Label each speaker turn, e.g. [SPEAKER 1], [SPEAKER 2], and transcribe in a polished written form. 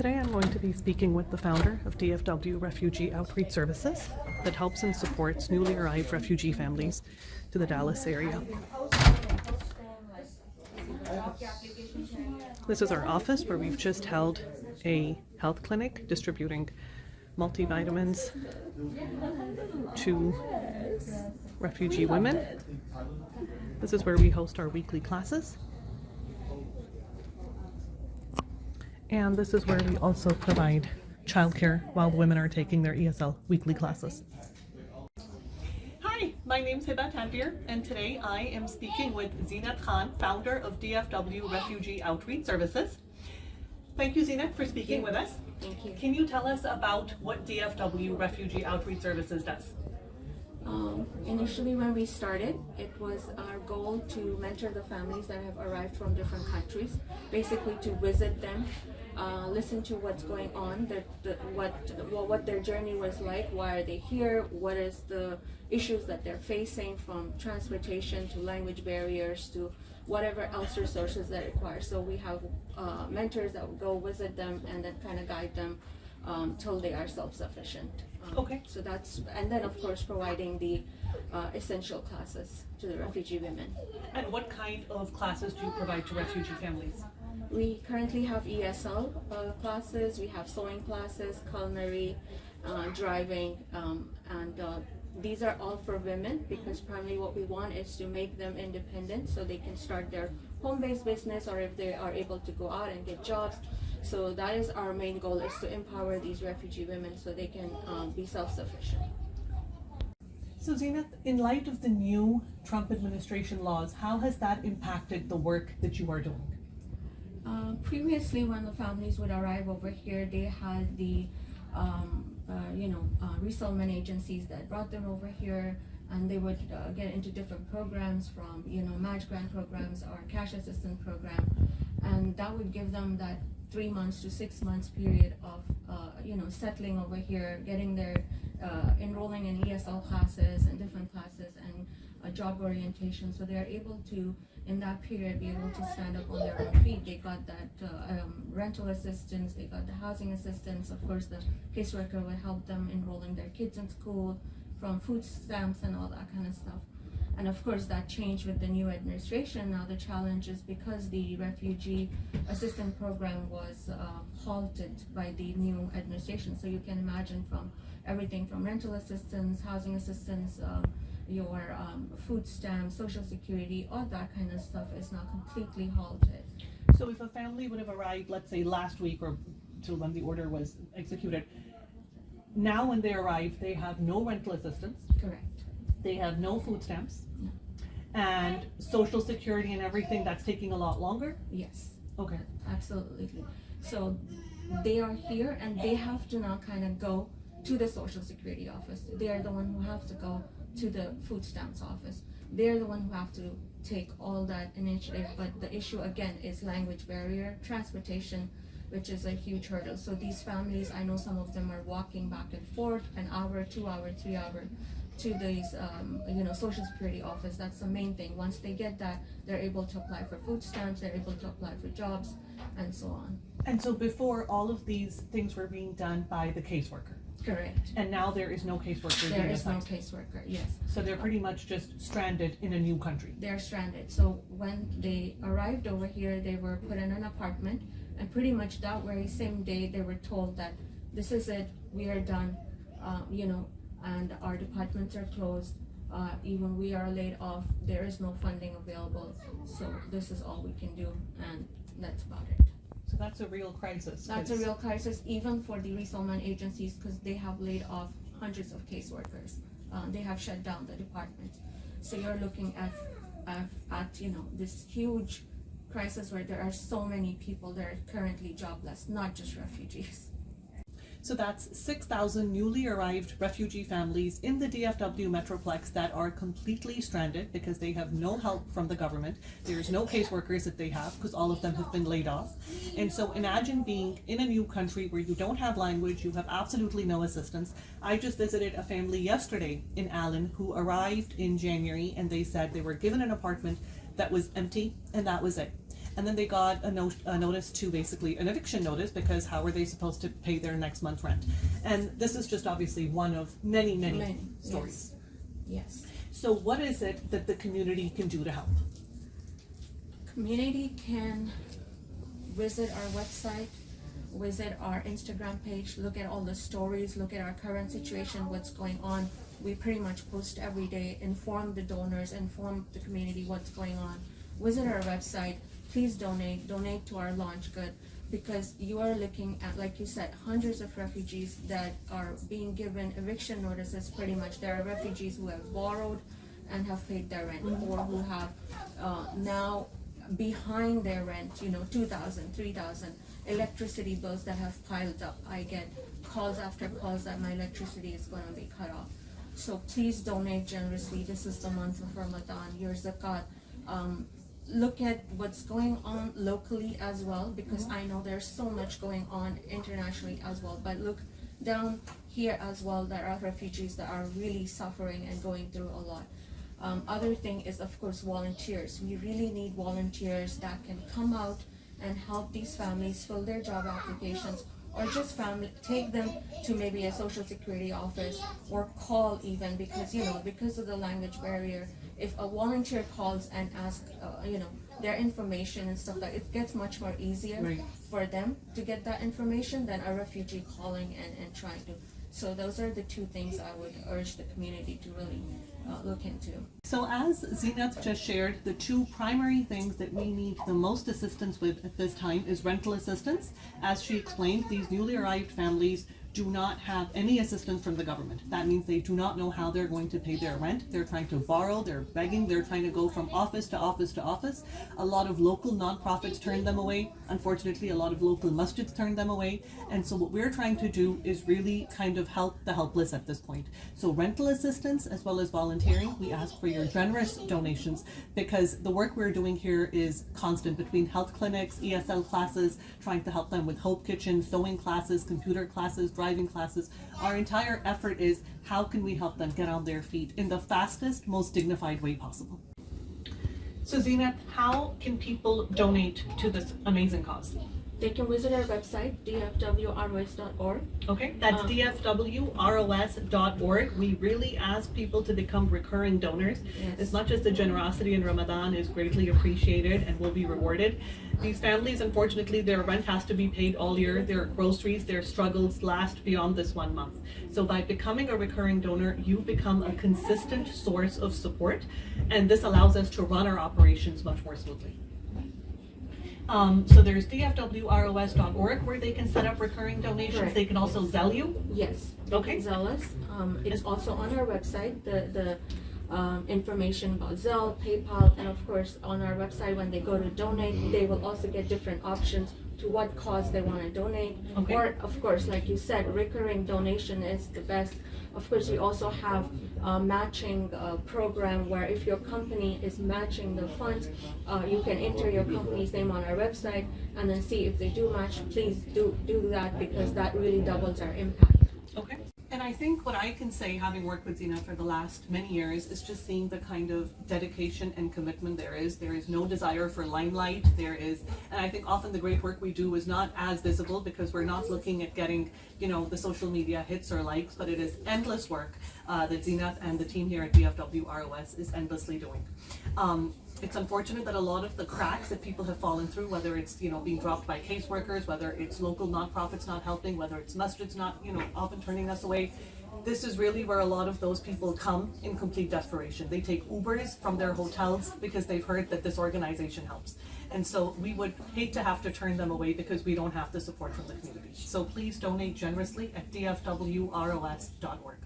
[SPEAKER 1] Today I'm going to be speaking with the founder of DFW Refugee Outreach Services that helps and supports newly arrived refugee families to the Dallas area. This is our office where we've just held a health clinic distributing multivitamins to refugee women. This is where we host our weekly classes. And this is where we also provide childcare while the women are taking their ESL weekly classes. Hi, my name's Hiba Tanvir, and today I am speaking with Zinat Khan, founder of DFW Refugee Outreach Services. Thank you, Zinat, for speaking with us.
[SPEAKER 2] Thank you.
[SPEAKER 1] Can you tell us about what DFW Refugee Outreach Services does?
[SPEAKER 2] Initially, when we started, it was our goal to mentor the families that have arrived from different countries, basically to visit them, listen to what's going on, what their journey was like, why are they here, what is the issues that they're facing, from transportation to language barriers to whatever else resources they require. So we have mentors that will go visit them and then kind of guide them till they are self-sufficient.
[SPEAKER 1] Okay.
[SPEAKER 2] So that's, and then of course providing the essential classes to the refugee women.
[SPEAKER 1] And what kind of classes do you provide to refugee families?
[SPEAKER 2] We currently have ESL classes, we have sewing classes, culinary, driving, and these are all for women, because primarily what we want is to make them independent so they can start their home-based business, or if they are able to go out and get jobs. So that is our main goal, is to empower these refugee women so they can be self-sufficient.
[SPEAKER 1] So Zinat, in light of the new Trump administration laws, how has that impacted the work that you are doing?
[SPEAKER 2] Previously, when the families would arrive over here, they had the resettlement agencies that brought them over here, and they would get into different programs, from match grant programs or cash assistance program, and that would give them that 3 months to 6 months period of settling over here, getting their enrolling in ESL classes and different classes and job orientation, so they are able to in that period be able to stand up on their own feet. They got that rental assistance, they got the housing assistance. Of course, the caseworker would help them enrolling their kids in school, from food stamps and all that kind of stuff. And of course that changed with the new administration. Now the challenge is, because the refugee assistance program was halted by the new administration, so you can imagine from everything from rental assistance, housing assistance, your food stamps, social security, all that kind of stuff is now completely halted.
[SPEAKER 1] So if a family would have arrived, let's say last week or till when the order was executed, now when they arrive, they have no rental assistance.
[SPEAKER 2] Correct.
[SPEAKER 1] They have no food stamps.
[SPEAKER 2] No.
[SPEAKER 1] And social security and everything, that's taking a lot longer?
[SPEAKER 2] Yes.
[SPEAKER 1] Okay.
[SPEAKER 2] Absolutely. So they are here and they have to now kind of go to the social security office. They are the one who have to go to the food stamps office. They're the one who have to take all that initiative. But the issue again is language barrier, transportation, which is a huge hurdle. So these families, I know some of them are walking back and forth, an hour, 2 hour, 3 hour, to these social security office. That's the main thing. Once they get that, they're able to apply for food stamps, they're able to apply for jobs, and so on.
[SPEAKER 1] And so before, all of these things were being done by the caseworker.
[SPEAKER 2] Correct.
[SPEAKER 1] And now there is no caseworker.
[SPEAKER 2] There is no caseworker, yes.
[SPEAKER 1] So they're pretty much just stranded in a new country.
[SPEAKER 2] They're stranded. So when they arrived over here, they were put in an apartment, and pretty much that very same day they were told that this is it, we are done, and our departments are closed, even we are laid off, there is no funding available, so this is all we can do, and that's about it.
[SPEAKER 1] So that's a real crisis.
[SPEAKER 2] That's a real crisis, even for the resettlement agencies, because they have laid off hundreds of caseworkers. They have shut down the department. So you're looking at this huge crisis where there are so many people that are currently jobless, not just refugees.
[SPEAKER 1] So that's 6,000 newly arrived refugee families in the DFW Metroplex that are completely stranded because they have no help from the government. There's no caseworkers that they have because all of them have been laid off. And so imagine being in a new country where you don't have language, you have absolutely no assistance. I just visited a family yesterday in Allen who arrived in January, and they said they were given an apartment that was empty, and that was it. and then they got a notice to basically an eviction notice, because how are they supposed to pay their next month's rent? And this is just obviously one of many stories.
[SPEAKER 2] Yes.
[SPEAKER 1] So what is it that the community can do to help?
[SPEAKER 2] Community can visit our website, visit our Instagram page, look at all the stories, look at our current situation, what's going on. We pretty much post every day, inform the donors, inform the community what's going on. Visit our website, please donate to our launch good, because you are looking at, like you said, hundreds of refugees that are being given eviction notices. Pretty much there are refugees who have borrowed and have paid their rent, or who have now behind their rent, $2,000, $3,000, electricity bills that have piled up. I get calls after calls that my electricity is going to be cut off. So please donate generously. This is the month of Ramadan, your zakat. Look at what's going on locally as well, because I know there's so much going on internationally as well, but look down here as well. There are refugees that are really suffering and going through a lot. Other thing is, of course, volunteers. We really need volunteers that can come out and help these families fill their job applications, or just take them to maybe a social security office, or call even, because because of the language barrier, if a volunteer calls and asks their information and stuff, like it gets much more easier for them to get that information than a refugee calling and trying to. So those are the two things I would urge the community to really look into.
[SPEAKER 1] So as Zeenath just shared, the two primary things that we need the most assistance with at this time is rental assistance. As she explained, these newly arrived families do not have any assistance from the government. That means they do not know how they're going to pay their rent. They're trying to borrow, they're begging, they're trying to go from office to office to office. A lot of local nonprofits turn them away. Unfortunately, a lot of local masjids turn them away. And so what we're trying to do is really kind of help the helpless at this point. So rental assistance as well as volunteering, we ask for your generous donations, because the work we're doing here is constant between health clinics, ESL classes, trying to help them with Hope Kitchen, sewing classes, computer classes, driving classes. Our entire effort is how can we help them get on their feet in the fastest, most dignified way possible. So Zeenath, how can people donate to this amazing cause?
[SPEAKER 2] They can visit our website, dfwros.org.
[SPEAKER 1] Okay, that's dfwros.org. We really ask people to become recurring donors.
[SPEAKER 2] Yes.
[SPEAKER 1] As much as the generosity in Ramadan is greatly appreciated and will be rewarded, these families, unfortunately, their rent has to be paid all year. Their groceries, their struggles last beyond this 1 month. So by becoming a recurring donor, you become a consistent source of support, and this allows us to run our operations much more smoothly. So there's dfwros.org where they can set up recurring donations.
[SPEAKER 2] Correct.
[SPEAKER 1] They can also Zelle you.
[SPEAKER 2] Yes.
[SPEAKER 1] Okay.
[SPEAKER 2] Zelle us. It's also on our website, the information about Zelle, PayPal, and of course on our website when they go to donate, they will also get different options to what cause they want to donate.
[SPEAKER 1] Okay.
[SPEAKER 2] Or of course, like you said, recurring donation is the best. Of course, we also have a matching program where if your company is matching the funds, you can enter your company's name on our website and then see if they do match. Please do that, because that really doubles our impact.
[SPEAKER 1] Okay. And I think what I can say, having worked with Zeenath for the last many years, is just seeing the kind of dedication and commitment there is. There is no desire for limelight. And I think often the great work we do is not as visible because we're not looking at getting, the social media hits or likes, but it is endless work that Zeenath and the team here at DFW ROS is endlessly doing. It's unfortunate that a lot of the cracks that people have fallen through, whether it's being dropped by caseworkers, whether it's local nonprofits not helping, whether it's masjids not often turning us away, this is really where a lot of those people come in complete desperation. They take Ubers from their hotels because they've heard that this organization helps, and so we would hate to have to turn them away because we don't have the support from the community. So please donate generously at dfwros.org.